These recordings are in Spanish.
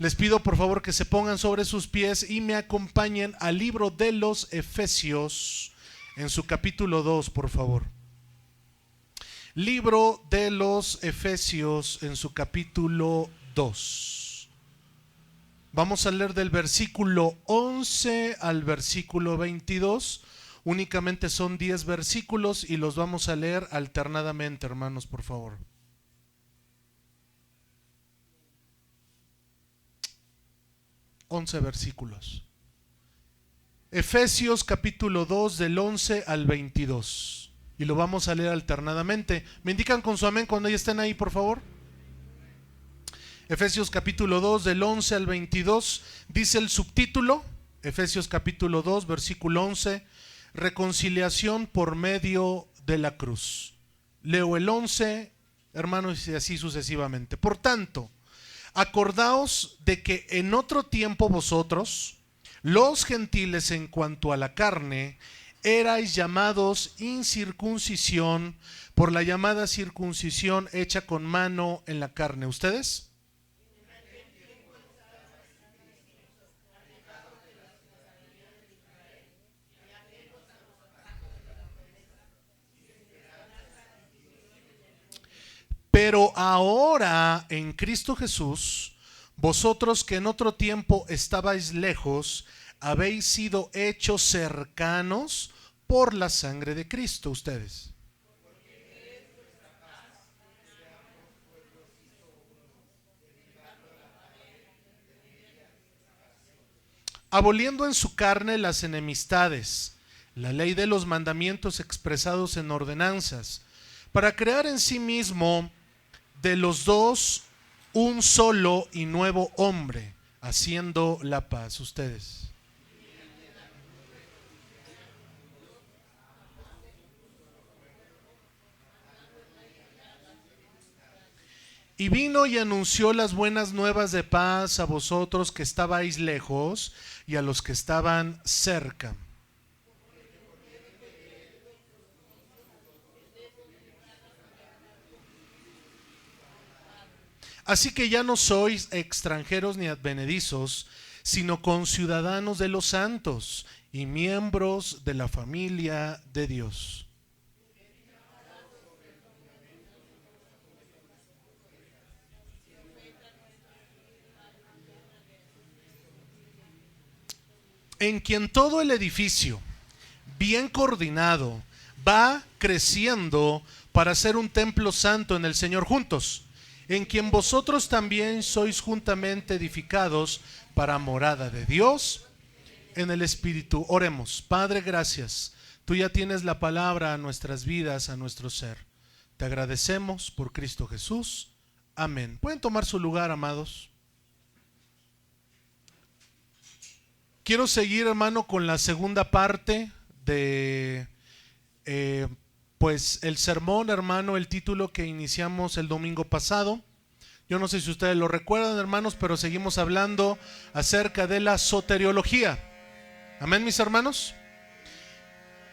Les pido por favor que se pongan sobre sus pies y me acompañen al libro de los Efesios en su capítulo 2, por favor. Libro de los Efesios en su capítulo 2. Vamos a leer del versículo 11 al versículo 22. Únicamente son 10 versículos y los vamos a leer alternadamente, hermanos, por favor. Versículos. Efesios capítulo 2 del 11 al 22. Y lo vamos a leer alternadamente. ¿Me indican con su amén cuando ya estén ahí, por favor? Efesios capítulo 2 del 11 al 22. Dice el subtítulo, Efesios capítulo 2 versículo 11, reconciliación por medio de la cruz. Leo el 11, hermanos, y así sucesivamente. Por tanto, acordaos de que en otro tiempo vosotros, los gentiles en cuanto a la carne, erais llamados incircuncisión por la llamada circuncisión hecha con mano en la carne. ¿Ustedes? Pero ahora en Cristo Jesús, vosotros que en otro tiempo estabais lejos, habéis sido hechos cercanos por la sangre de Cristo. Ustedes. Aboliendo en su carne las enemistades, la ley de los mandamientos expresados en ordenanzas, para crear en sí mismo de los dos un solo y nuevo hombre, haciendo la paz. Ustedes. Y vino y anunció las buenas nuevas de paz a vosotros que estabais lejos y a los que estaban cerca. Así que ya no sois extranjeros ni advenedizos, sino conciudadanos de los santos y miembros de la familia de Dios. En quien todo el edificio, bien coordinado, va creciendo para ser un templo santo en el Señor juntos, en quien vosotros también sois juntamente edificados para morada de Dios en el Espíritu. Oremos. Padre, gracias. Tú ya tienes la palabra a nuestras vidas, a nuestro ser. Te agradecemos por Cristo Jesús. Amén. ¿Pueden tomar su lugar, amados? Quiero seguir, hermano, con la segunda parte de pues el sermón, hermano, el título que iniciamos el domingo pasado. Yo no sé si ustedes lo recuerdan, hermanos, pero seguimos hablando acerca de la soteriología. Amén, mis hermanos.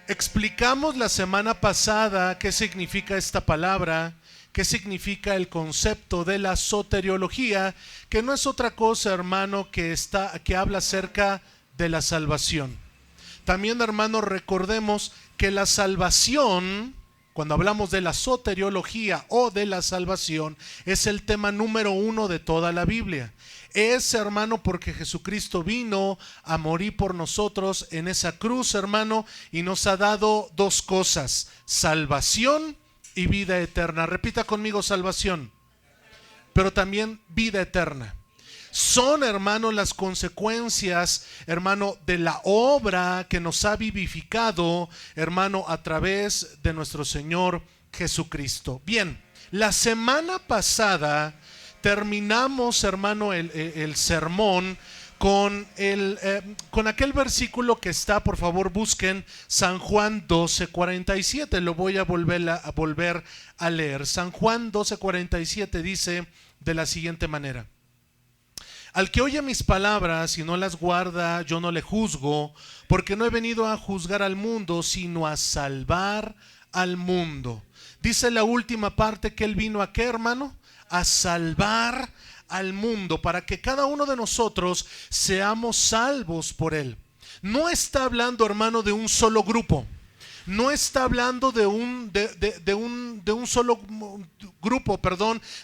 Explicamos la semana pasada qué significa esta palabra, qué significa el concepto de la soteriología, que no es otra cosa, hermano, que habla acerca de la salvación. También, hermanos, recordemos que la salvación, cuando hablamos de la soteriología o de la salvación, es el tema número 1 de toda la Biblia. Es, hermano, porque Jesucristo vino a morir por nosotros en esa cruz, hermano, y nos ha dado dos cosas: salvación y vida eterna. Repita conmigo: salvación, pero también vida eterna. Son, hermano, las consecuencias, hermano, de la obra que nos ha vivificado, hermano, a través de nuestro Señor Jesucristo. Bien, la semana pasada terminamos, hermano, el sermón con aquel versículo que está, por favor busquen, San Juan 12:47. Lo voy a volver a leer. San Juan 12:47 dice de la siguiente manera: al que oye mis palabras y no las guarda, yo no le juzgo, porque no he venido a juzgar al mundo, sino a salvar al mundo. Dice la última parte que él vino a ¿qué, hermano? A salvar al mundo, para que cada uno de nosotros seamos salvos por Él. No está hablando, hermano, de un solo grupo. No está hablando de un solo grupo,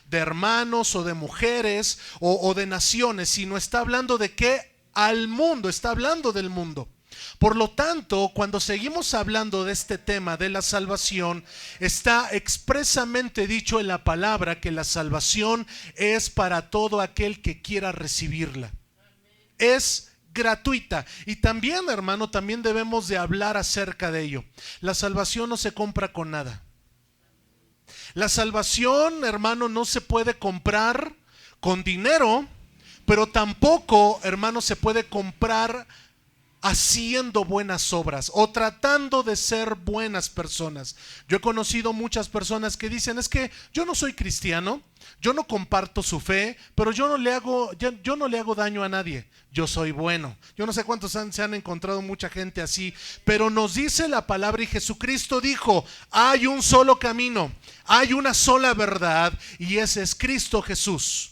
de hermanos o de mujeres o de naciones, sino está hablando de qué, al mundo, está hablando del mundo. Por lo tanto, cuando seguimos hablando de este tema de la salvación, está expresamente dicho en la palabra que la salvación es para todo aquel que quiera recibirla. Es gratuita. Y también, hermano, también debemos de hablar acerca de ello. La salvación no se compra con nada. La salvación, hermano, no se puede comprar con dinero, pero tampoco, hermano, se puede comprar haciendo buenas obras o tratando de ser buenas personas. Yo he conocido muchas personas que dicen: es que yo no soy cristiano, yo no comparto su fe, pero yo no le hago daño a nadie, yo soy bueno. Yo no sé cuántos se han encontrado mucha gente así, pero nos dice la palabra, y Jesucristo dijo: hay un solo camino, hay una sola verdad, y ese es Cristo Jesús.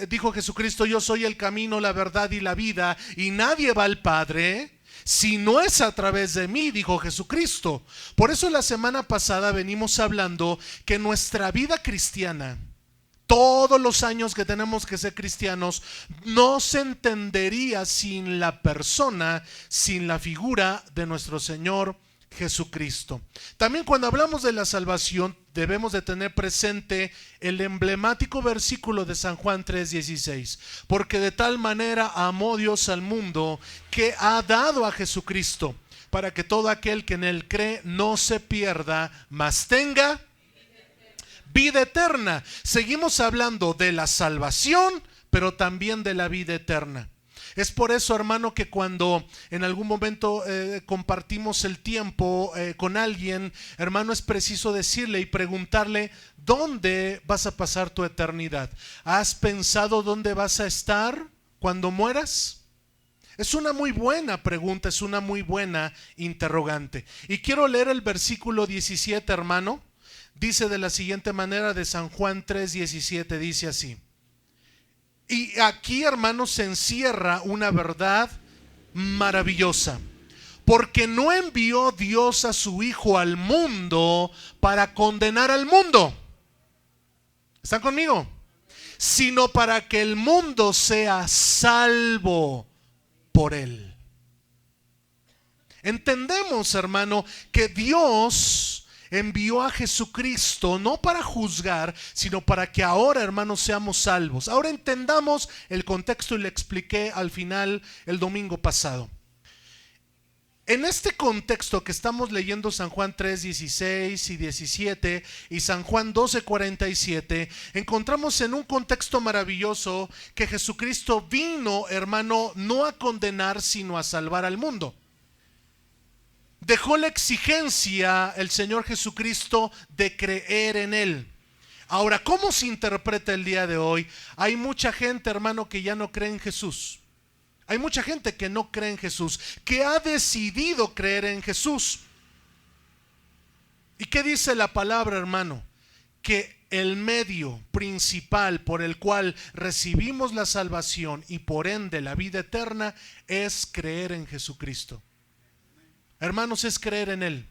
Dijo Jesucristo: yo soy el camino, la verdad y la vida, y nadie va al Padre si no es a través de mí, dijo Jesucristo. Por eso la semana pasada venimos hablando que nuestra vida cristiana, todos los años que tenemos que ser cristianos, no se entendería sin la persona, sin la figura de nuestro Señor Jesucristo. También cuando hablamos de la salvación debemos de tener presente el emblemático versículo de San Juan 3:16, porque de tal manera amó Dios al mundo que ha dado a Jesucristo, para que todo aquel que en él cree no se pierda, mas tenga vida eterna. Seguimos hablando de la salvación, pero también de la vida eterna. Es por eso, hermano, que cuando en algún momento compartimos el tiempo con alguien, hermano, es preciso decirle y preguntarle: ¿dónde vas a pasar tu eternidad? ¿Has pensado dónde vas a estar cuando mueras? Es una muy buena pregunta, es una muy buena interrogante. Y quiero leer el versículo 17, hermano. Dice de la siguiente manera, de San Juan 3:17, dice así. Y aquí, hermanos, se encierra una verdad maravillosa. Porque no envió Dios a su Hijo al mundo para condenar al mundo. ¿Están conmigo? Sino para que el mundo sea salvo por él. Entendemos, hermano, que Dios envió a Jesucristo no para juzgar, sino para que ahora, hermanos, seamos salvos. Ahora entendamos el contexto, y le expliqué al final el domingo pasado. En este contexto que estamos leyendo, San Juan 3:16 y 17 y San Juan 12:47, encontramos en un contexto maravilloso que Jesucristo vino, hermano, no a condenar, sino a salvar al mundo. Dejó la exigencia el Señor Jesucristo de creer en Él. Ahora, ¿cómo se interpreta el día de hoy? Hay mucha gente, hermano, que ya no cree en Jesús. Hay mucha gente que no cree en Jesús, que ha decidido creer en Jesús. ¿Y qué dice la palabra, hermano? Que el medio principal por el cual recibimos la salvación y por ende la vida eterna es creer en Jesucristo. Hermanos, es creer en Él.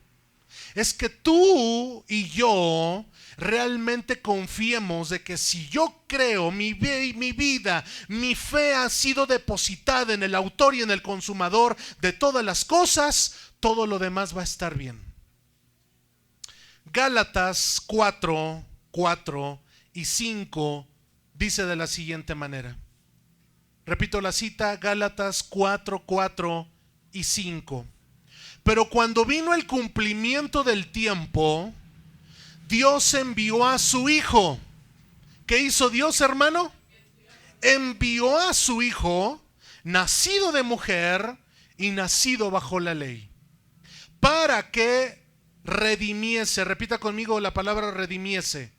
Es que tú y yo realmente confiemos de que si yo creo, mi vida, mi fe ha sido depositada en el autor y en el consumador de todas las cosas, todo lo demás va a estar bien. Gálatas 4 y 5 dice de la siguiente manera. Repito la cita, Gálatas 4 y 5. Pero cuando vino el cumplimiento del tiempo, Dios envió a su Hijo. ¿Qué hizo Dios, hermano? Envió a su Hijo, nacido de mujer y nacido bajo la ley, para que redimiese, repita conmigo la palabra redimiese,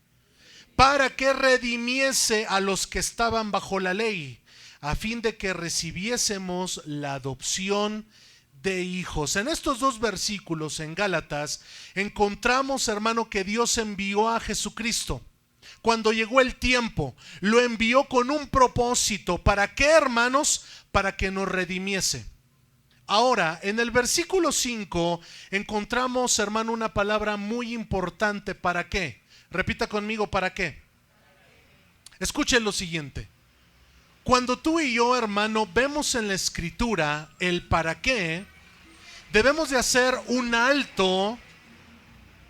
para que redimiese a los que estaban bajo la ley, a fin de que recibiésemos la adopción de hijos. En estos dos versículos en Gálatas encontramos, hermano, que Dios envió a Jesucristo. cuando llegó el tiempo, lo envió con un propósito. ¿Para qué, hermanos? Para que nos redimiese. Ahora, en el versículo 5 encontramos, hermano, una palabra muy importante. ¿Para qué? Repita conmigo, ¿para qué? Escuchen lo siguiente. Cuando tú y yo, hermano, vemos en la Escritura el para qué, debemos de hacer un alto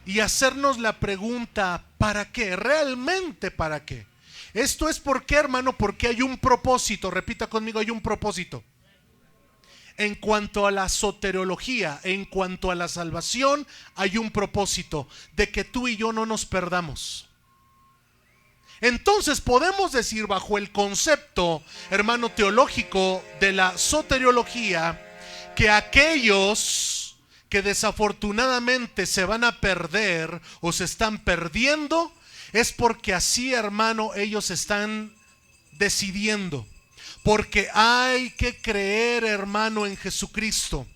y hacernos la pregunta, ¿para qué? ¿Realmente para qué? Esto es por qué, hermano, porque hay un propósito. Repita conmigo, hay un propósito. En cuanto a la soteriología, en cuanto a la salvación, hay un propósito de que tú y yo no nos perdamos. Entonces podemos decir, bajo el concepto, hermano, teológico de la soteriología, que aquellos que desafortunadamente se van a perder o se están perdiendo, es porque así, hermano, ellos están decidiendo. Porque hay que creer, hermano, en Jesucristo.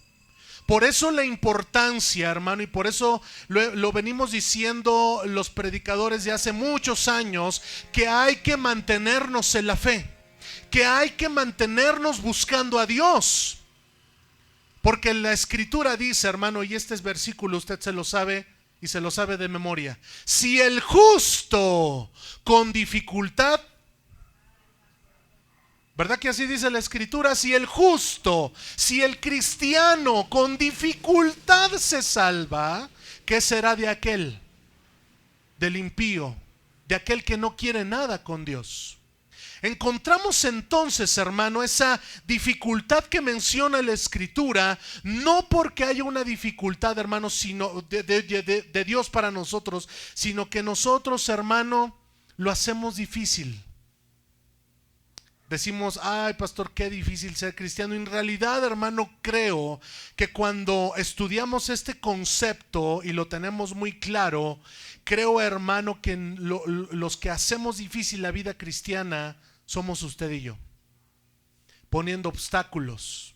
Por eso la importancia, hermano, y por eso lo venimos diciendo los predicadores de hace muchos años, que hay que mantenernos en la fe, que hay que mantenernos buscando a Dios. Porque la Escritura dice, hermano, y este es versículo, usted se lo sabe y se lo sabe de memoria: si el justo con dificultad, ¿verdad que así dice la Escritura? Si el justo, si el cristiano con dificultad se salva, ¿qué será de aquel? Del impío, de aquel que no quiere nada con Dios. Encontramos entonces, hermano, esa dificultad que menciona la Escritura, no porque haya una dificultad, hermano, sino de Dios para nosotros, sino que nosotros, hermano, lo hacemos difícil. Decimos, ay, pastor, qué difícil ser cristiano. En realidad, hermano, creo que cuando estudiamos este concepto y lo tenemos muy claro, creo, hermano, que los que hacemos difícil la vida cristiana somos usted y yo, poniendo obstáculos.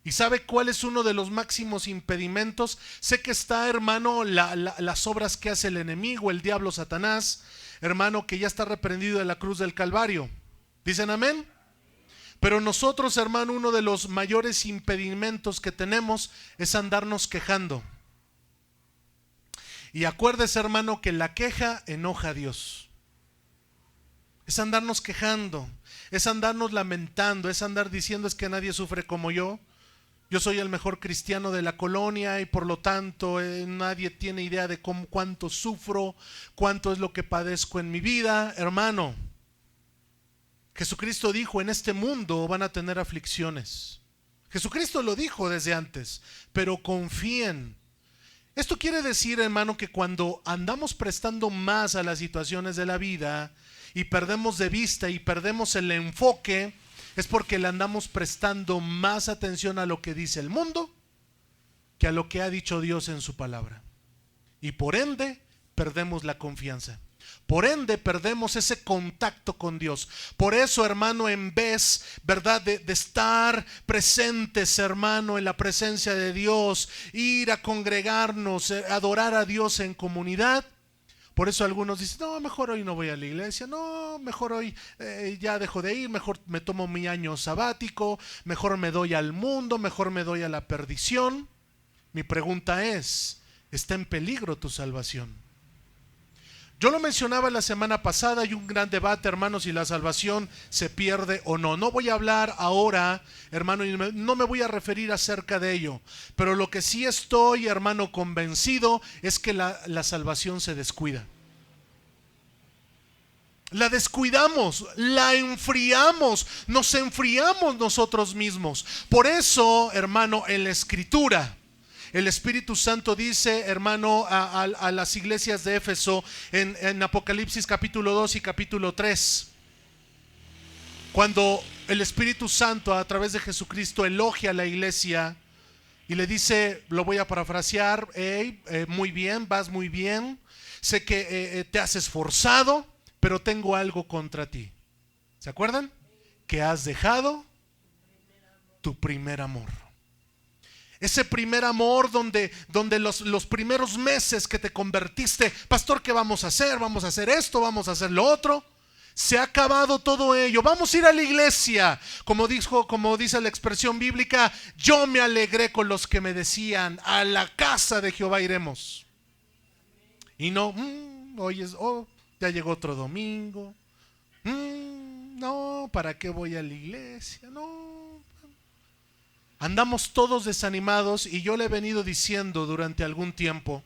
¿Y sabe cuál es uno de los máximos impedimentos? Sé que está, hermano, las obras que hace el enemigo, el diablo, Satanás, hermano, que ya está reprendido de la cruz del Calvario. ¿Dicen amén? Pero nosotros, hermano, uno de los mayores impedimentos que tenemos es andarnos quejando. Y acuérdese, hermano, que la queja enoja a Dios. Es andarnos quejando, es andarnos lamentando, es andar diciendo es que nadie sufre como yo. Yo soy el mejor cristiano de la colonia y por lo tanto nadie tiene idea de cuánto sufro, cuánto es lo que padezco en mi vida. Hermano, Jesucristo dijo, en este mundo van a tener aflicciones. Jesucristo lo dijo desde antes, pero confíen. Esto quiere decir, hermano, que cuando andamos prestando más a las situaciones de la vida y perdemos de vista y perdemos el enfoque, es porque le andamos prestando más atención a lo que dice el mundo que a lo que ha dicho Dios en su palabra. Y por ende, perdemos la confianza. Por ende, perdemos ese contacto con Dios. Por eso, hermano, en vez, ¿verdad?, de estar presentes, hermano, en la presencia de Dios, ir a congregarnos, adorar a Dios en comunidad, por eso algunos dicen, no, mejor hoy no voy a la iglesia, no, mejor hoy ya dejo de ir, mejor me tomo mi año sabático, mejor me doy al mundo, mejor me doy a la perdición. Mi pregunta es, ¿está en peligro tu salvación? Yo lo mencionaba la semana pasada, hay un gran debate, hermanos, si la salvación se pierde o no. No voy a hablar ahora, hermano, y no me voy a referir acerca de ello. Pero lo que sí estoy, hermano, convencido es que la salvación se descuida. La descuidamos, la enfriamos, nos enfriamos nosotros mismos. Por eso, hermano, en la Escritura, el Espíritu Santo dice, hermano, a las iglesias de Éfeso en Apocalipsis capítulo 2 y capítulo 3, cuando el Espíritu Santo a través de Jesucristo elogia a la iglesia y le dice, lo voy a parafrasear, hey, muy bien, vas muy bien, sé que te has esforzado, pero tengo algo contra ti. ¿Se acuerdan? Que has dejado tu primer amor. Ese primer amor donde los primeros meses que te convertiste, pastor, ¿qué vamos a hacer? Vamos a hacer esto, vamos a hacer lo otro. Se ha acabado todo ello. Vamos a ir a la iglesia. Como dice la expresión bíblica, yo me alegré con los que me decían, a la casa de Jehová iremos. Y no, hoy ya llegó otro domingo. No, ¿para qué voy a la iglesia? No. Andamos todos desanimados, y yo le he venido diciendo durante algún tiempo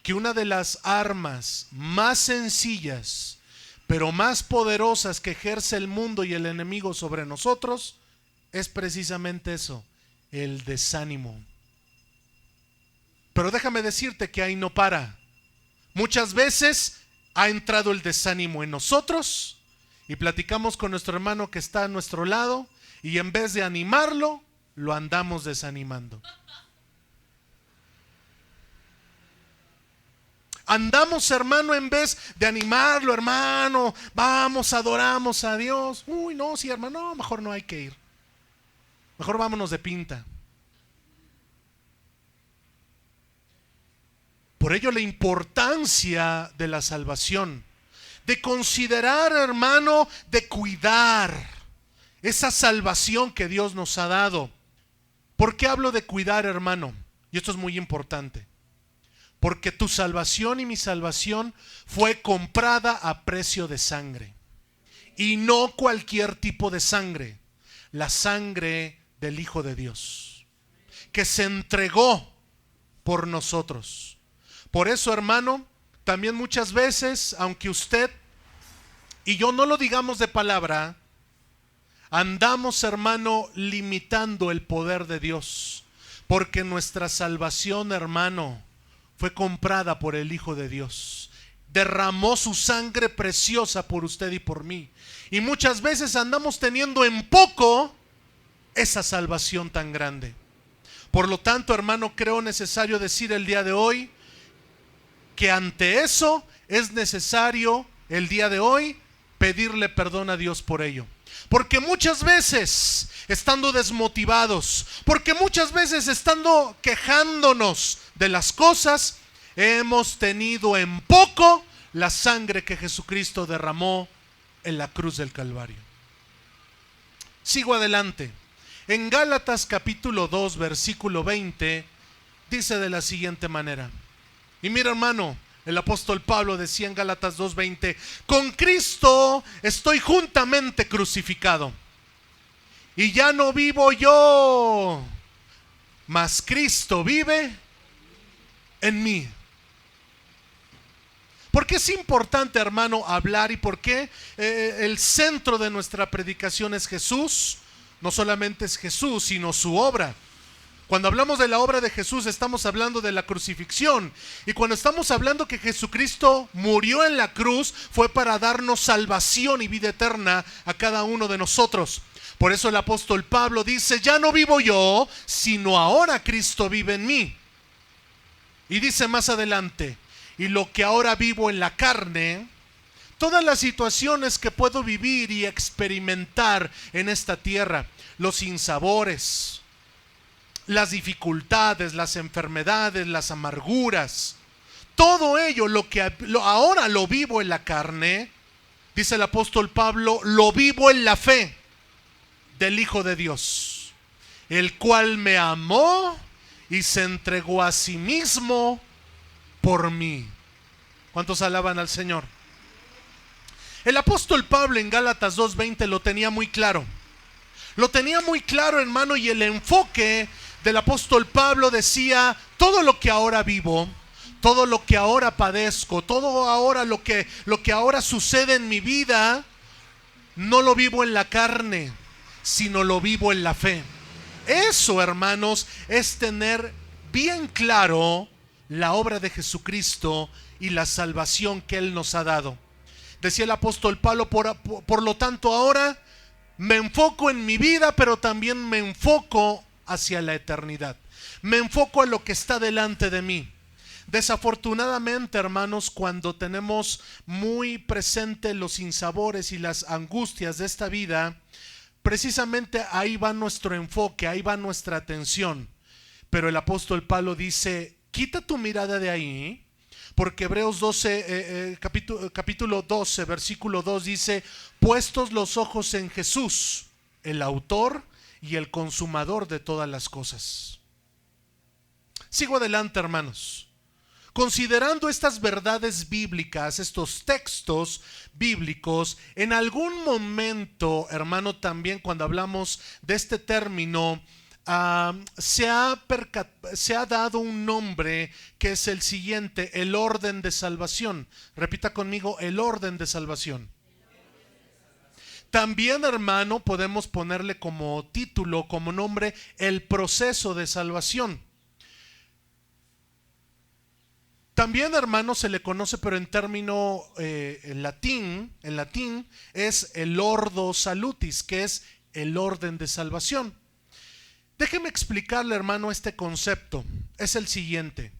que una de las armas más sencillas pero más poderosas que ejerce el mundo y el enemigo sobre nosotros es precisamente eso, el desánimo. Pero déjame decirte que ahí no para. Muchas veces ha entrado el desánimo en nosotros y platicamos con nuestro hermano que está a nuestro lado, y en vez de animarlo, lo andamos desanimando. Andamos, hermano, en vez de animarlo, hermano, vamos, adoramos a Dios. Uy, no, sí, hermano, no, mejor no hay que ir. Mejor vámonos de pinta. Por ello la importancia de la salvación, de considerar, hermano, de cuidar esa salvación que Dios nos ha dado. ¿Por qué hablo de cuidar, hermano? Y esto es muy importante. Porque tu salvación y mi salvación fue comprada a precio de sangre. Y no cualquier tipo de sangre. La sangre del Hijo de Dios, que se entregó por nosotros. Por eso, hermano, también muchas veces, aunque usted y yo no lo digamos de palabra, andamos, hermano, limitando el poder de Dios. Porque nuestra salvación, hermano, fue comprada por el Hijo de Dios. Derramó su sangre preciosa por usted y por mí. Y muchas veces andamos teniendo en poco esa salvación tan grande. Por lo tanto, hermano, creo necesario decir el día de hoy que ante eso es necesario el día de hoy pedirle perdón a Dios por ello. Porque muchas veces, estando desmotivados, porque muchas veces estando quejándonos de las cosas, hemos tenido en poco la sangre que Jesucristo derramó en la cruz del Calvario. Sigo adelante. En Gálatas capítulo 2, versículo 20, dice de la siguiente manera. Y mira, hermano, el apóstol Pablo decía en Gálatas 2:20, con Cristo estoy juntamente crucificado, y ya no vivo yo, mas Cristo vive en mí. ¿Por qué es importante, hermano, hablar y por qué el centro de nuestra predicación es Jesús? No solamente es Jesús, sino su obra. Cuando hablamos de la obra de Jesús, estamos hablando de la crucifixión. Y cuando estamos hablando que Jesucristo murió en la cruz, fue para darnos salvación y vida eterna a cada uno de nosotros. Por eso el apóstol Pablo dice, ya no vivo yo, sino ahora Cristo vive en mí. Y dice más adelante, y lo que ahora vivo en la carne, todas las situaciones que puedo vivir y experimentar en esta tierra, los sinsabores, las dificultades, las enfermedades, las amarguras, todo ello, ahora lo vivo en la carne, dice el apóstol Pablo, lo vivo en la fe del Hijo de Dios, el cual me amó y se entregó a sí mismo por mí. ¿Cuántos alaban al Señor? El apóstol Pablo en Gálatas 2:20 lo tenía muy claro. Lo tenía muy claro, hermano, y el enfoque del apóstol Pablo decía, todo lo que ahora vivo, todo lo que ahora padezco, todo ahora lo que ahora sucede en mi vida, no lo vivo en la carne, sino lo vivo en la fe. Eso, hermanos, es tener bien claro la obra de Jesucristo y la salvación que Él nos ha dado. Decía el apóstol Pablo, por lo tanto ahora me enfoco en mi vida, pero también me enfoco hacia la eternidad. Me enfoco a lo que está delante de mí. Desafortunadamente, hermanos, cuando tenemos muy presente los sinsabores y las angustias de esta vida, precisamente ahí va nuestro enfoque, ahí va nuestra atención. Pero el apóstol Pablo dice, quita tu mirada de ahí, porque Hebreos 12, capítulo 12, versículo 2 dice, puestos los ojos en Jesús, el autor y el consumador de todas las cosas. Sigo adelante, hermanos. Considerando estas verdades bíblicas, estos textos bíblicos, en algún momento, hermano, también cuando hablamos de este término, se ha dado un nombre que es el siguiente: el orden de salvación. Repita conmigo: el orden de salvación. También, hermano, podemos ponerle como título, como nombre, el proceso de salvación. También, hermano, se le conoce, pero en término en latín es el ordo salutis, que es el orden de salvación. Déjeme explicarle, hermano, este concepto. Es el siguiente: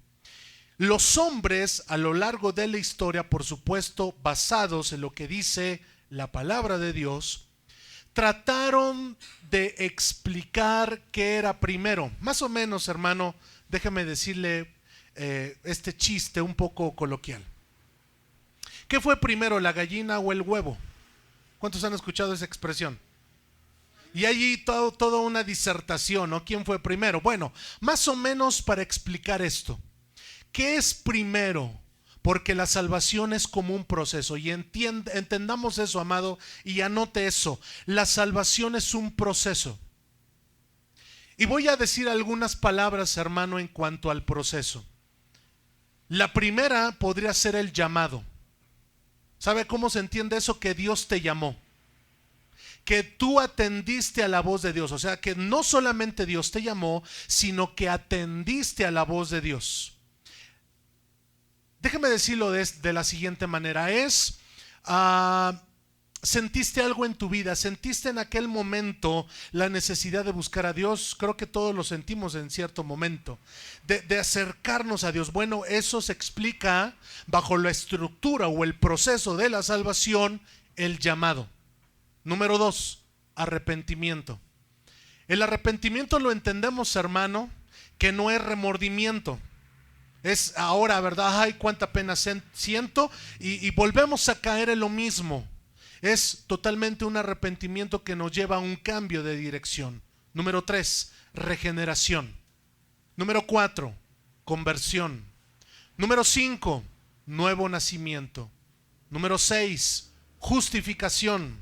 los hombres a lo largo de la historia, por supuesto basados en lo que dice la palabra de Dios, trataron de explicar qué era primero. Más o menos, hermano, déjeme decirle este chiste un poco coloquial. ¿Qué fue primero, la gallina o el huevo? ¿Cuántos han escuchado esa expresión? Y allí toda una disertación, ¿no? ¿Quién fue primero? Bueno, más o menos para explicar esto. ¿Qué es primero? Porque la salvación es como un proceso, y entendamos eso, amado, y anote eso. La salvación es un proceso. Y voy a decir algunas palabras, hermano, en cuanto al proceso. La primera podría ser el llamado. ¿Sabe cómo se entiende eso? Que Dios te llamó, que tú atendiste a la voz de Dios. O sea, que no solamente Dios te llamó, sino que atendiste a la voz de Dios. Déjeme decirlo de la siguiente manera: sentiste algo en tu vida, sentiste en aquel momento la necesidad de buscar a Dios. Creo que todos lo sentimos en cierto momento, de acercarnos a Dios. Bueno, eso se explica bajo la estructura o el proceso de la salvación, el llamado. Número 2, arrepentimiento. El arrepentimiento lo entendemos, hermano, que no es remordimiento. Es ahora, ¿verdad? Ay, cuánta pena siento, y volvemos a caer en lo mismo. Es totalmente un arrepentimiento que nos lleva a un cambio de dirección. Número 3, regeneración. Número 4, conversión. Número 5, nuevo nacimiento. Número 6, justificación.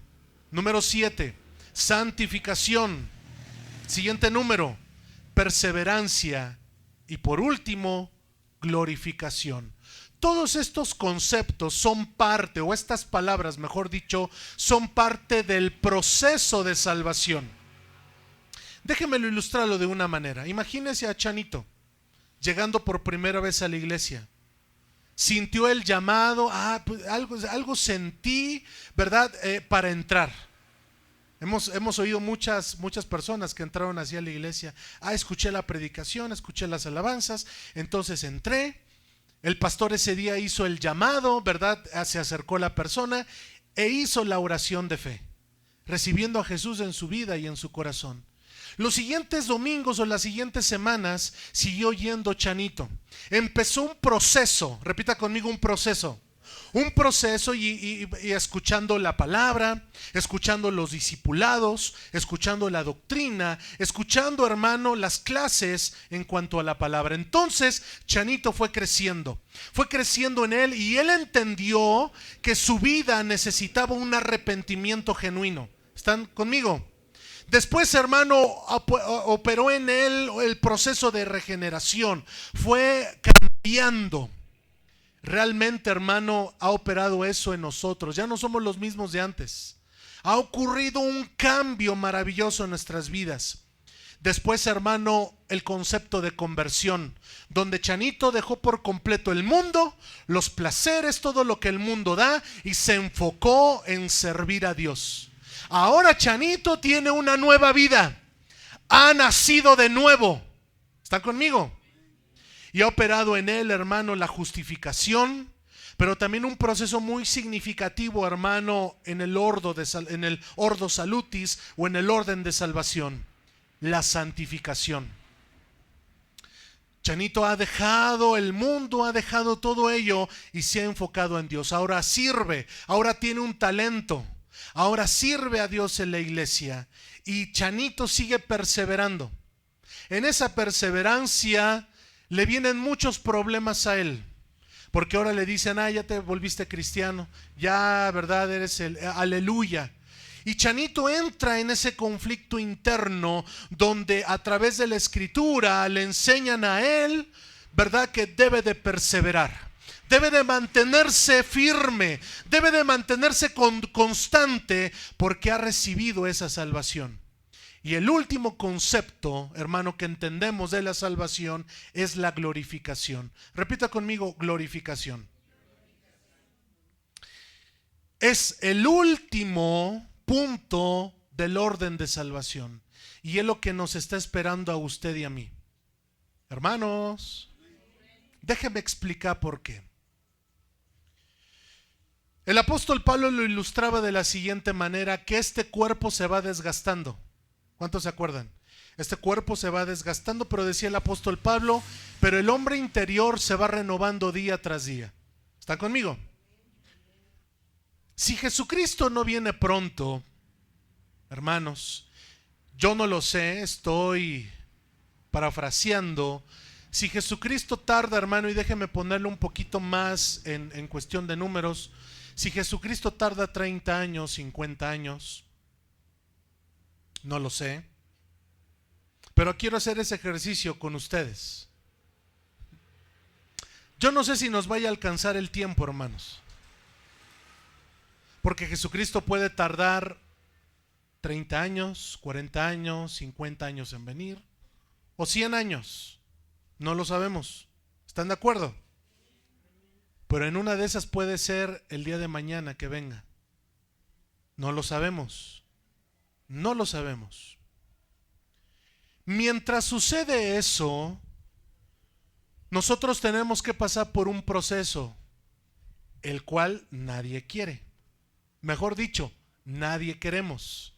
Número 7, santificación. Siguiente número, perseverancia. Y por último, glorificación. Todos estos conceptos son parte, o estas palabras, mejor dicho, son parte del proceso de salvación. Déjemelo ilustrarlo de una manera. Imagínese a Chanito llegando por primera vez a la iglesia. Sintió el llamado, pues algo sentí, ¿verdad? Para entrar. Hemos oído muchas personas que entraron hacia la iglesia. Escuché la predicación, escuché las alabanzas, entonces entré. El pastor ese día hizo el llamado, ¿verdad? Se acercó la persona e hizo la oración de fe, recibiendo a Jesús en su vida y en su corazón. Los siguientes domingos o las siguientes semanas siguió yendo Chanito. Empezó un proceso, repita conmigo: un proceso. Un proceso y escuchando la palabra, escuchando los discipulados, escuchando la doctrina, escuchando, hermano, las clases en cuanto a la palabra. Entonces Chanito fue creciendo en él, y él entendió que su vida necesitaba un arrepentimiento genuino. ¿Están conmigo? Después, hermano, operó en él el proceso de regeneración. Fue cambiando. Realmente, hermano, ha operado eso en nosotros. Ya no somos los mismos de antes. Ha ocurrido un cambio maravilloso en nuestras vidas. Después, hermano, el concepto de conversión, donde Chanito dejó por completo el mundo, los placeres, todo lo que el mundo da, y se enfocó en servir a Dios. Ahora Chanito tiene una nueva vida. Ha nacido de nuevo. ¿Están conmigo? Y ha operado en él, hermano, la justificación, pero también un proceso muy significativo, hermano, en el ordo salutis, o en el orden de salvación: la santificación. Chanito ha dejado el mundo, ha dejado todo ello y se ha enfocado en Dios. Ahora sirve, ahora tiene un talento, ahora sirve a Dios en la iglesia. Y Chanito sigue perseverando. En esa perseverancia le vienen muchos problemas a él. Porque ahora le dicen, ya te volviste cristiano, ya, ¿verdad? Eres el aleluya. Y Chanito entra en ese conflicto interno donde a través de la escritura le enseñan a él, ¿verdad?, que debe de perseverar, debe de mantenerse firme, debe de mantenerse constante porque ha recibido esa salvación. Y el último concepto, hermano, que entendemos de la salvación es la glorificación. Repita conmigo, glorificación. Es el último punto del orden de salvación y es lo que nos está esperando a usted y a mí. Hermanos, déjeme explicar por qué. El apóstol Pablo lo ilustraba de la siguiente manera, que este cuerpo se va desgastando. ¿Cuántos se acuerdan? Este cuerpo se va desgastando, pero decía el apóstol Pablo, pero el hombre interior se va renovando día tras día. ¿Están conmigo? Si Jesucristo no viene pronto, hermanos, yo no lo sé, estoy parafraseando. Si Jesucristo tarda, hermano, y déjeme ponerlo un poquito más en cuestión de números, si Jesucristo tarda 30 años, 50 años, no lo sé, pero quiero hacer ese ejercicio con ustedes. Yo no sé si nos vaya a alcanzar el tiempo, hermanos. Porque Jesucristo puede tardar 30 años, 40 años, 50 años en venir, o 100 años, no lo sabemos. ¿Están de acuerdo? Pero en una de esas puede ser el día de mañana que venga. No lo sabemos. No lo sabemos. Mientras sucede eso, nosotros tenemos que pasar por un proceso, el cual nadie quiere. Mejor dicho, nadie queremos.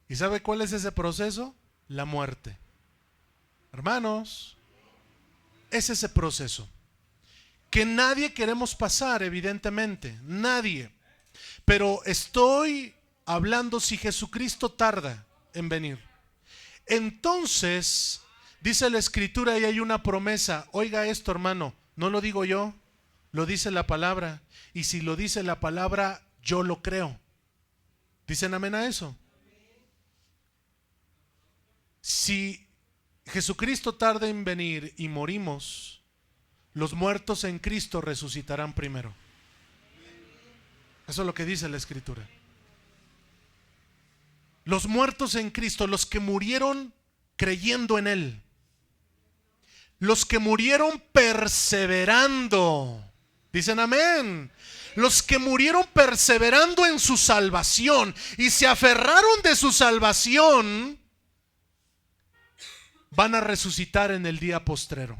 ¿Y sabe cuál es ese proceso? La muerte. Hermanos, es ese proceso que nadie queremos pasar, evidentemente, nadie. Pero estoy hablando si Jesucristo tarda en venir. Entonces, dice la escritura y hay una promesa. Oiga esto, hermano, no lo digo yo, lo dice la palabra. Y si lo dice la palabra, yo lo creo. ¿Dicen amén a eso? Si Jesucristo tarda en venir y morimos, los muertos en Cristo resucitarán primero. Eso es lo que dice la escritura. Los muertos en Cristo, los que murieron creyendo en Él, los que murieron perseverando, dicen amén. Los que murieron perseverando en su salvación y se aferraron de su salvación, van a resucitar en el día postrero.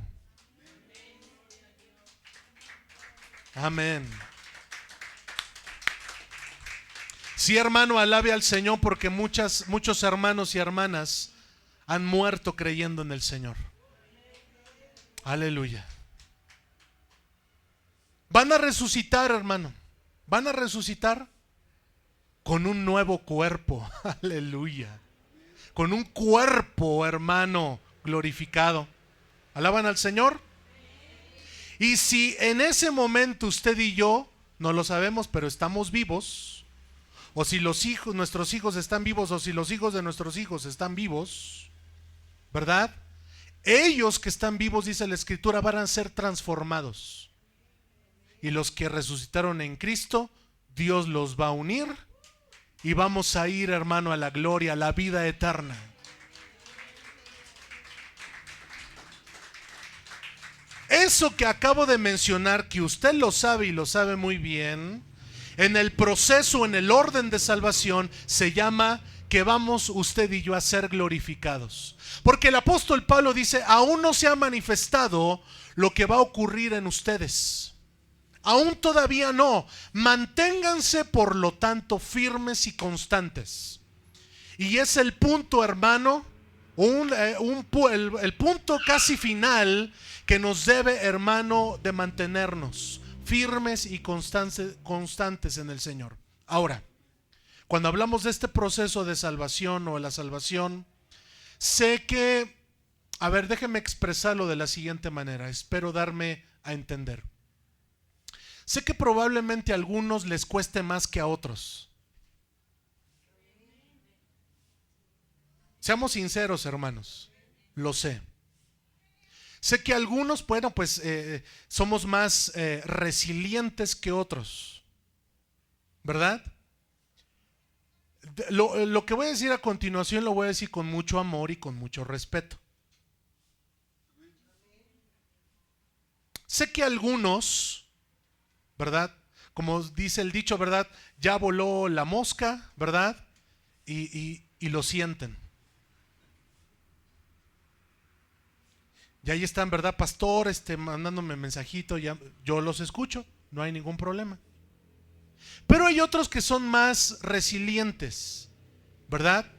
Amén. Sí, hermano, alabe al Señor porque muchos hermanos y hermanas han muerto creyendo en el Señor. Aleluya. Van a resucitar, hermano. Van a resucitar con un nuevo cuerpo. Aleluya. Con un cuerpo, hermano, glorificado. ¿Alaban al Señor? Y si en ese momento usted y yo, no lo sabemos, pero estamos vivos, o si nuestros hijos están vivos, o si los hijos de nuestros hijos están vivos, ¿verdad? Ellos que están vivos, dice la escritura, van a ser transformados. Y los que resucitaron en Cristo, Dios los va a unir y vamos a ir, hermano, a la gloria, a la vida eterna. Eso que acabo de mencionar, que usted lo sabe y lo sabe muy bien, en el proceso, en el orden de salvación, se llama que vamos usted y yo a ser glorificados. Porque el apóstol Pablo dice, aún no se ha manifestado lo que va a ocurrir en ustedes. Aún todavía no. Manténganse, por lo tanto, firmes y constantes. Y es el punto, hermano, El punto casi final que nos debe, hermano, de mantenernos firmes y constantes en el Señor. Ahora, cuando hablamos de este proceso de salvación o de la salvación, sé que, a ver, déjeme expresarlo de la siguiente manera, espero darme a entender. Sé que probablemente a algunos les cueste más que a otros. Seamos sinceros, hermanos, lo sé. Sé que algunos, bueno, pues somos más resilientes que otros, ¿verdad? Lo que voy a decir a continuación lo voy a decir con mucho amor y con mucho respeto. Sé que algunos, ¿verdad? Como dice el dicho, ¿verdad? Ya voló la mosca, ¿verdad? Y lo sienten. Y ahí están, ¿verdad, pastor? Mandándome mensajito, ya, yo los escucho, no hay ningún problema. Pero hay otros que son más resilientes, ¿verdad?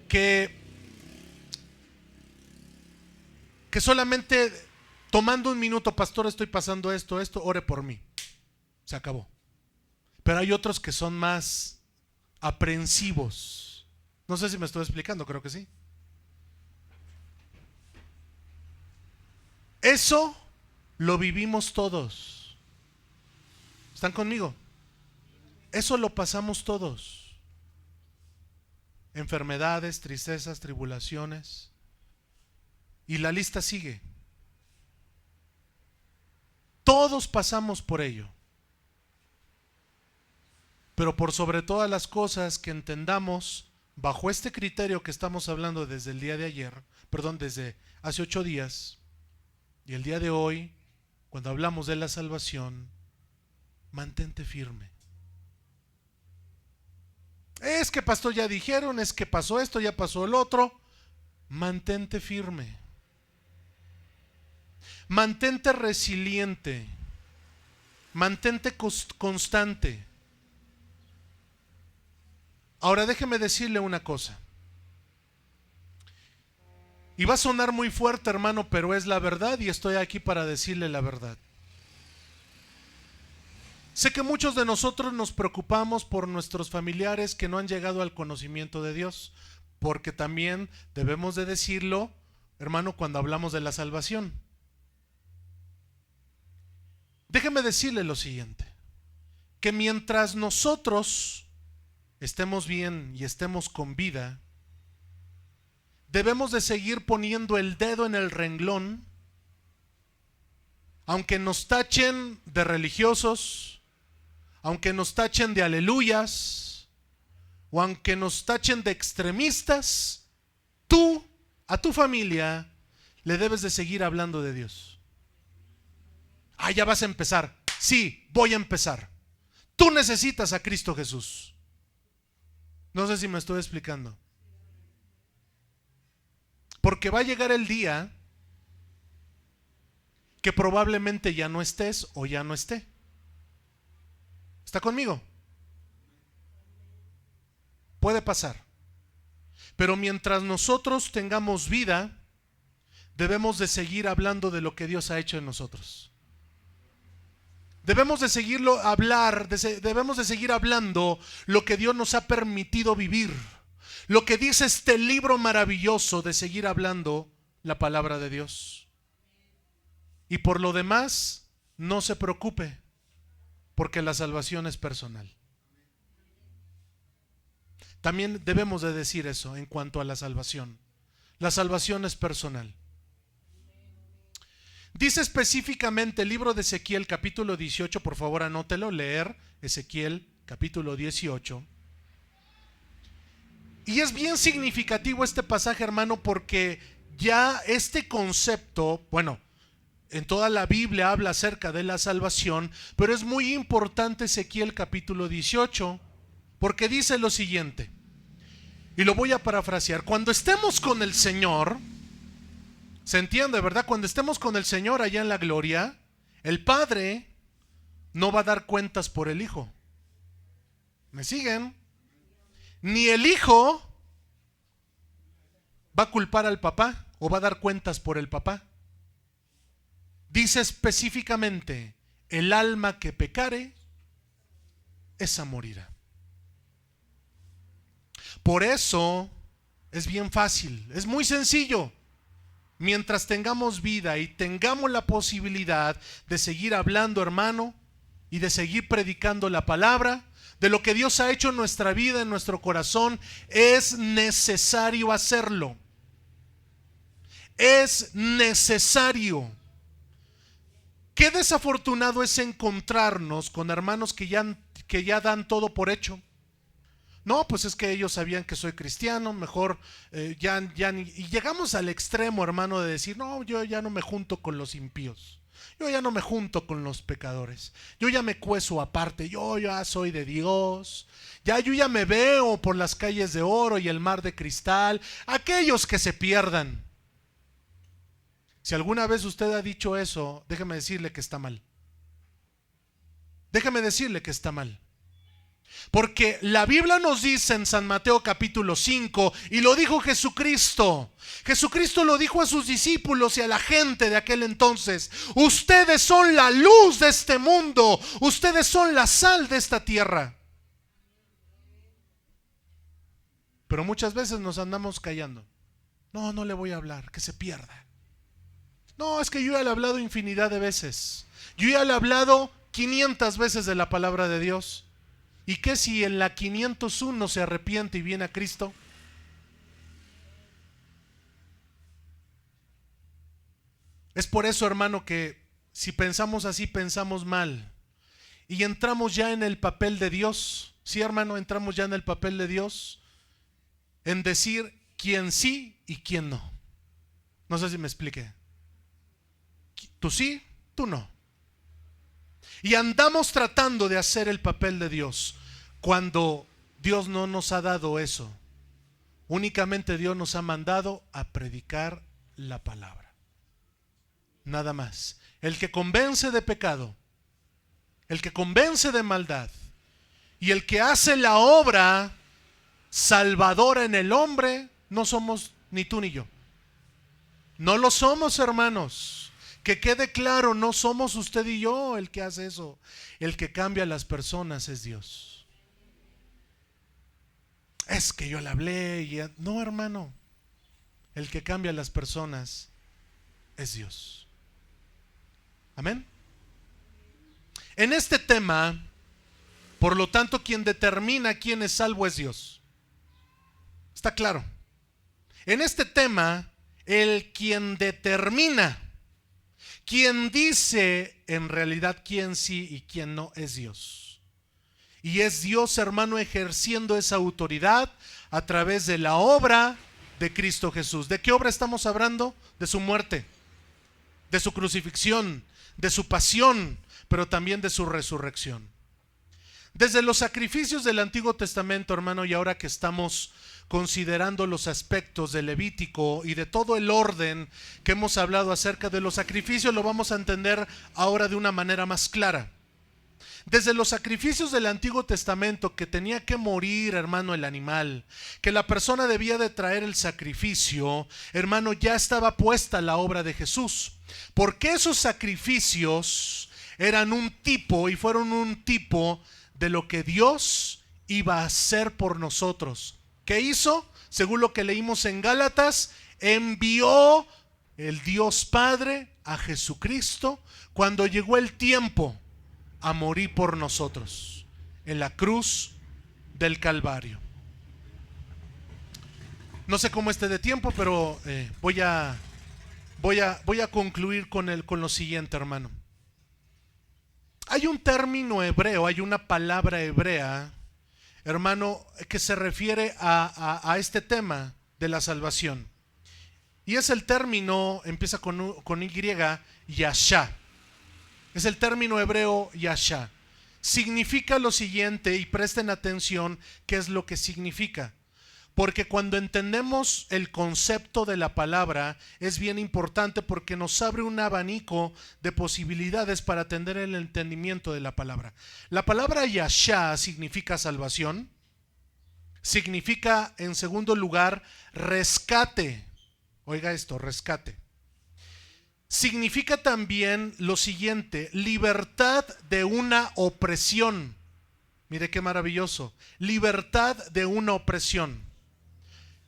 Que solamente tomando un minuto, pastor, estoy pasando esto, ore por mí. Se acabó. Pero hay otros que son más aprensivos. No sé si me estoy explicando, creo que sí. Eso lo vivimos todos. ¿Están conmigo? Eso lo pasamos todos. Enfermedades, tristezas, tribulaciones. Y la lista sigue. Todos pasamos por ello. Pero por sobre todas las cosas que entendamos, bajo este criterio que estamos hablando desde el día de ayer, desde hace 8 días, y el día de hoy, cuando hablamos de la salvación, mantente firme. Es que pastor, ya dijeron, es que pasó esto, ya pasó el otro. Mantente firme. Mantente resiliente. Mantente constante. Ahora déjeme decirle una cosa. Y va a sonar muy fuerte, hermano, pero es la verdad y estoy aquí para decirle la verdad. Sé que muchos de nosotros nos preocupamos por nuestros familiares que no han llegado al conocimiento de Dios, porque también debemos de decirlo, hermano, cuando hablamos de la salvación. Déjeme decirle lo siguiente, que mientras nosotros estemos bien y estemos con vida, debemos de seguir poniendo el dedo en el renglón, aunque nos tachen de religiosos, aunque nos tachen de aleluyas, o aunque nos tachen de extremistas, tú, a tu familia, le debes de seguir hablando de Dios. Ah, ya vas a empezar. Sí, voy a empezar. Tú necesitas a Cristo Jesús. No sé si me estoy explicando. Porque va a llegar el día que probablemente ya no estés o ya no esté. ¿Está conmigo? Puede pasar. Pero mientras nosotros tengamos vida, debemos de seguir hablando de lo que Dios ha hecho en nosotros. Debemos de debemos de seguir hablando lo que Dios nos ha permitido vivir. Lo que dice este libro maravilloso, de seguir hablando la palabra de Dios. Y por lo demás, no se preocupe, porque la salvación es personal. También debemos de decir eso en cuanto a la salvación. La salvación es personal. Dice específicamente el libro de Ezequiel capítulo 18, por favor anótelo, leer Ezequiel capítulo 18. Y es bien significativo este pasaje, hermano, porque ya este concepto, bueno, en toda la Biblia habla acerca de la salvación, pero es muy importante Ezequiel capítulo 18, porque dice lo siguiente, y lo voy a parafrasear: cuando estemos con el Señor, ¿se entiende, verdad? Cuando estemos con el Señor allá en la gloria, el Padre no va a dar cuentas por el Hijo. ¿Me siguen? Ni el Hijo ¿Va a culpar al papá o va a dar cuentas por el papá? Dice específicamente, el alma que pecare, esa morirá. Por eso es bien fácil, es muy sencillo. Mientras tengamos vida y tengamos la posibilidad de seguir hablando, hermano, y de seguir predicando la palabra, de lo que Dios ha hecho en nuestra vida, en nuestro corazón, es necesario hacerlo. Es necesario. Qué desafortunado es encontrarnos con hermanos que ya dan todo por hecho. No, pues es que ellos sabían que soy cristiano, mejor y llegamos al extremo, hermano, de decir, no, yo ya no me junto con los impíos, yo ya no me junto con los pecadores, yo ya me cuezo aparte, yo ya soy de Dios, yo ya me veo por las calles de oro y el mar de cristal. Aquellos que se pierdan. Si alguna vez usted ha dicho eso, déjeme decirle que está mal. Déjeme decirle que está mal. Porque la Biblia nos dice en San Mateo capítulo 5, y lo dijo Jesucristo. Jesucristo lo dijo a sus discípulos y a la gente de aquel entonces: ustedes son la luz de este mundo, ustedes son la sal de esta tierra. Pero muchas veces nos andamos callando. No, no le voy a hablar, que se pierda. No, es que yo ya le he hablado infinidad de veces. Yo ya le he hablado 500 veces de la palabra de Dios. ¿Y qué si en la 501 se arrepiente y viene a Cristo? Es por eso, hermano, que si pensamos así, pensamos mal. Y entramos ya en el papel de Dios. Sí, hermano, entramos ya en el papel de Dios, en decir quién sí y quién no. No sé si me expliqué. Tú sí, tú no. Y andamos tratando de hacer el papel de Dios cuando Dios no nos ha dado eso. Únicamente Dios nos ha mandado a predicar la palabra. Nada más. El que convence de pecado, el que convence de maldad y el que hace la obra salvadora en el hombre, no somos ni tú ni yo. No lo somos, hermanos. Que quede claro, no somos usted y yo el que hace eso. El que cambia a las personas es Dios. Es que yo le hablé y no, hermano. El que cambia a las personas es Dios. Amén. En este tema, por lo tanto, quien determina quién es salvo es Dios. Está claro. En este tema, el quien determina, quien dice en realidad quién sí y quién no, es Dios. Y es Dios, hermano, ejerciendo esa autoridad a través de la obra de Cristo Jesús. ¿De qué obra estamos hablando? De su muerte, de su crucifixión, de su pasión, pero también de su resurrección. Desde los sacrificios del Antiguo Testamento, hermano, y ahora que estamos considerando los aspectos del Levítico y de todo el orden que hemos hablado acerca de los sacrificios, lo vamos a entender ahora de una manera más clara. Desde los sacrificios del Antiguo Testamento, que tenía que morir, hermano, el animal, que la persona debía de traer el sacrificio, hermano, ya estaba puesta la obra de Jesús. Porque esos sacrificios eran un tipo y fueron un tipo de lo que Dios iba a hacer por nosotros. ¿Qué hizo? Según lo que leímos en Gálatas, envió el Dios Padre a Jesucristo cuando llegó el tiempo a morir por nosotros en la cruz del Calvario. No sé cómo esté de tiempo, pero voy a concluir con lo siguiente, hermano. Hay un término hebreo, hay una palabra hebrea, hermano, que se refiere a este tema de la salvación. Y es el término, empieza con Y, yashá. Es el término hebreo yashá. Significa lo siguiente, y presten atención qué es lo que significa. Porque cuando entendemos el concepto de la palabra es bien importante, porque nos abre un abanico de posibilidades para atender el entendimiento de la palabra. La palabra yashá significa salvación, Significa, en segundo lugar, rescate. Oiga esto, rescate. Significa también lo siguiente: libertad de una opresión. Mire qué maravilloso. Libertad de una opresión.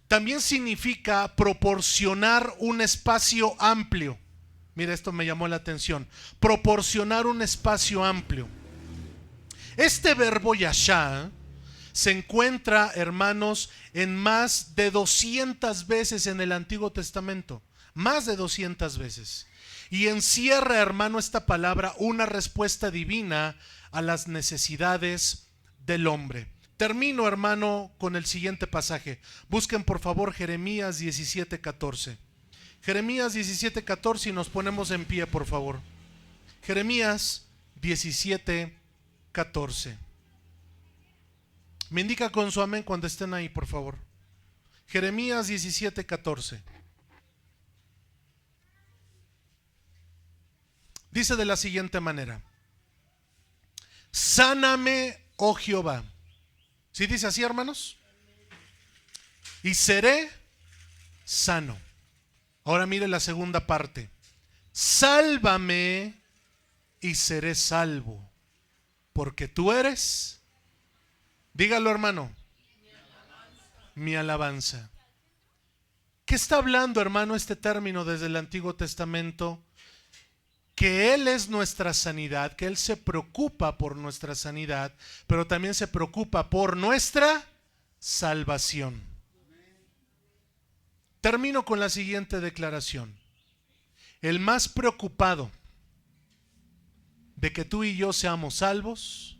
También significa proporcionar un espacio amplio. Mire, esto me llamó la atención. Proporcionar un espacio amplio. Este verbo yashá se encuentra, hermanos, en más de 200 veces en el Antiguo Testamento. Más de 200 veces. Y encierra, hermano, esta palabra una respuesta divina a las necesidades del hombre. Termino, hermano, con el siguiente pasaje. Busquen por favor Jeremías 17:14. Jeremías 17:14 y nos ponemos en pie, por favor. Jeremías 17:14. Me indica con su amén cuando estén ahí, por favor. Jeremías 17:14. Dice de la siguiente manera: sáname, oh Jehová. ¿Sí dice así, hermanos? Y seré sano. Ahora mire la segunda parte. Sálvame y seré salvo, porque tú eres, dígalo, hermano, mi alabanza. ¿Qué está hablando, hermano, este término desde el Antiguo Testamento? Que Él es nuestra sanidad, que Él se preocupa por nuestra sanidad, pero también se preocupa por nuestra salvación. Termino con la siguiente declaración. El más preocupado de que tú y yo seamos salvos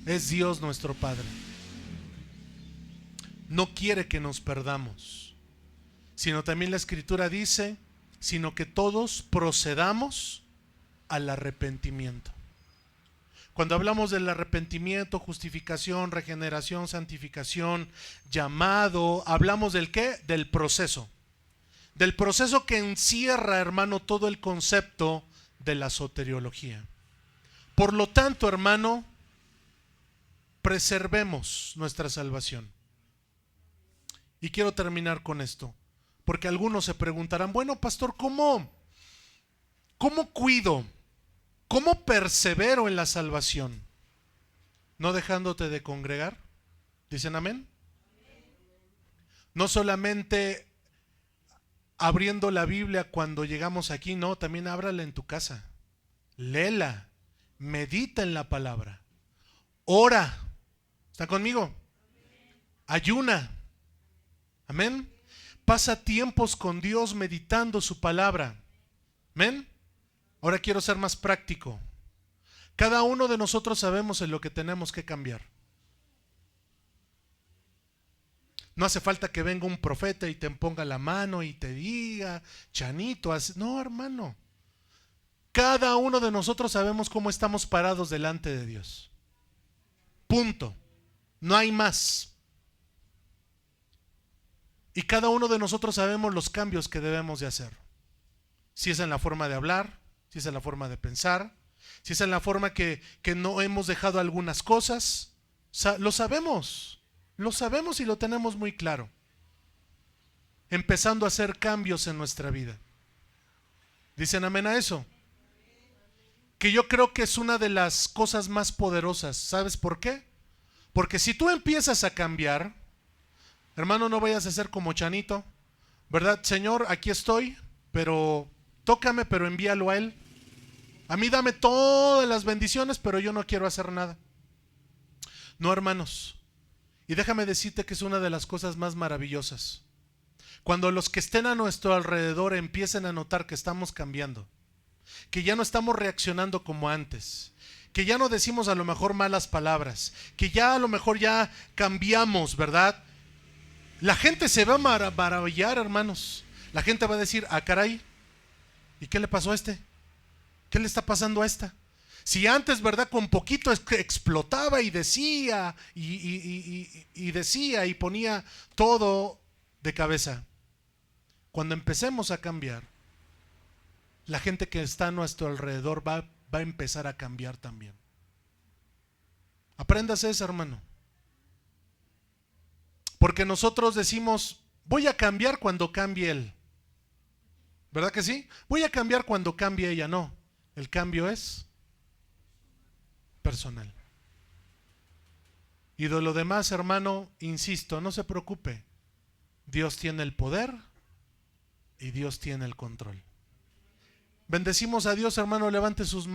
es Dios nuestro Padre. No quiere que nos perdamos, sino también la Escritura dice, sino que todos procedamos al arrepentimiento. Cuando hablamos del arrepentimiento, justificación, regeneración, santificación, llamado, hablamos del ¿qué? Del proceso. Del proceso que encierra, hermano, todo el concepto de la soteriología. Por lo tanto, hermano, preservemos nuestra salvación. Y quiero terminar con esto, porque algunos se preguntarán, bueno, pastor, ¿cómo cuido? ¿Cómo persevero en la salvación? ¿No dejándote de congregar? ¿Dicen amén? No solamente abriendo la Biblia cuando llegamos aquí, no, también ábrala en tu casa. Léela, medita en la palabra, ora. ¿Está conmigo? Ayuna. Amén. Pasa tiempos con Dios meditando su palabra. Amén. Ahora quiero ser más práctico. Cada uno de nosotros sabemos en lo que tenemos que cambiar. No hace falta que venga un profeta y te ponga la mano y te diga, Chanito, no, hermano. Cada uno de nosotros sabemos cómo estamos parados delante de Dios. Punto. No hay más. Y cada uno de nosotros sabemos los cambios que debemos de hacer. Si es en la forma de hablar, si es en la forma de pensar, si es en la forma que no hemos dejado algunas cosas, lo sabemos y lo tenemos muy claro. Empezando a hacer cambios en nuestra vida. ¿Dicen amén a eso? Que yo creo que es una de las cosas más poderosas. ¿Sabes por qué? Porque si tú empiezas a cambiar, hermano, no vayas a ser como Chanito, ¿verdad? Señor, aquí estoy, pero tócame, pero envíalo a Él. A mí dame todas las bendiciones, pero yo no quiero hacer nada. No, hermanos. Y déjame decirte que es una de las cosas más maravillosas. Cuando los que estén a nuestro alrededor empiecen a notar que estamos cambiando, que ya no estamos reaccionando como antes, que ya no decimos a lo mejor malas palabras, que ya a lo mejor ya cambiamos, ¿verdad? La gente se va a maravillar, hermanos. La gente va a decir, ah, caray, ¿y qué le pasó a este? ¿Qué le está pasando a esta? Si antes, ¿verdad? Con poquito explotaba y decía y decía y ponía todo de cabeza. Cuando empecemos a cambiar, la gente que está a nuestro alrededor va a empezar a cambiar también. Apréndase eso, hermano. Porque nosotros decimos, voy a cambiar cuando cambie él. ¿Verdad que sí? Voy a cambiar cuando cambie ella. No, el cambio es personal. Y de lo demás, hermano, insisto, no se preocupe. Dios tiene el poder y Dios tiene el control. Bendecimos a Dios, hermano, levante sus manos.